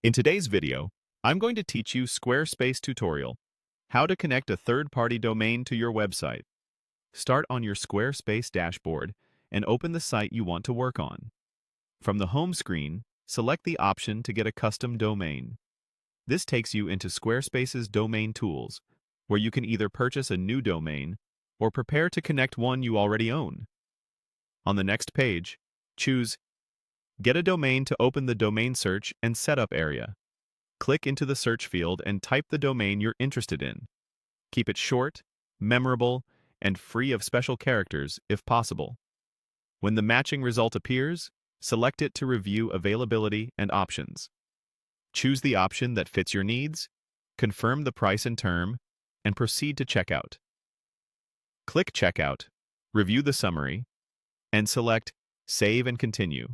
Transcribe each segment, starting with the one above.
In today's video, I'm going to teach you Squarespace tutorial, how to connect a third-party domain to your website. Start on your Squarespace dashboard and open the site you want to work on. From the home screen, select the option to get a custom domain. This takes you into Squarespace's domain tools, where you can either purchase a new domain or prepare to connect one you already own. On the next page, choose Get a domain to open the domain search and setup area. Click into the search field and type the domain you're interested in. Keep it short, memorable, and free of special characters if possible. When the matching result appears, select it to review availability and options. Choose the option that fits your needs, confirm the price and term, and proceed to checkout. Click Checkout, review the summary, and select Save and Continue.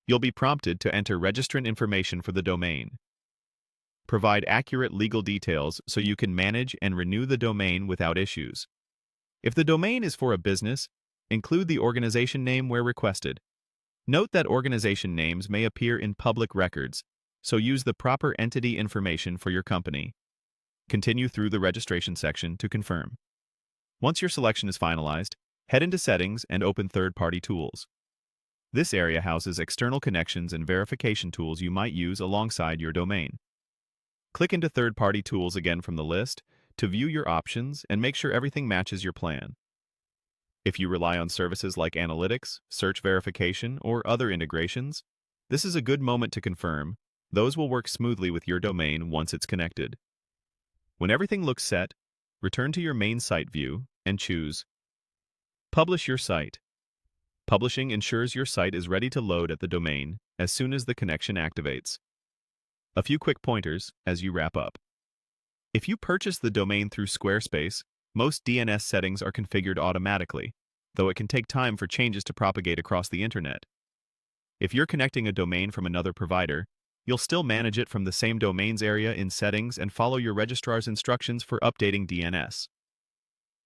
You'll be prompted to enter registrant information for the domain. Provide accurate legal details so you can manage and renew the domain without issues. If the domain is for a business, include the organization name where requested. Note that organization names may appear in public records, so use the proper entity information for your company. Continue through the registration section to confirm. Once your selection is finalized, head into Settings and open Third-Party Tools. This area houses external connections and verification tools you might use alongside your domain. Click into Third-Party Tools again from the list to view your options and make sure everything matches your plan. If you rely on services like analytics, search verification, or other integrations, this is a good moment to confirm. Those will work smoothly with your domain once it's connected. When everything looks set, return to your main site view and choose Publish your site. Publishing ensures your site is ready to load at the domain as soon as the connection activates. A few quick pointers as you wrap up. If you purchase the domain through Squarespace, most DNS settings are configured automatically, though it can take time for changes to propagate across the internet. If you're connecting a domain from another provider, you'll still manage it from the same domains area in Settings and follow your registrar's instructions for updating DNS.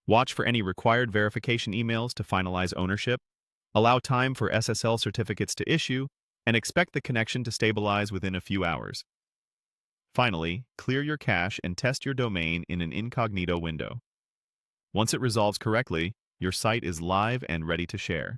Watch for any required verification emails to finalize ownership. Allow time for SSL certificates to issue, and expect the connection to stabilize within a few hours. Finally, clear your cache and test your domain in an incognito window. Once it resolves correctly, your site is live and ready to share.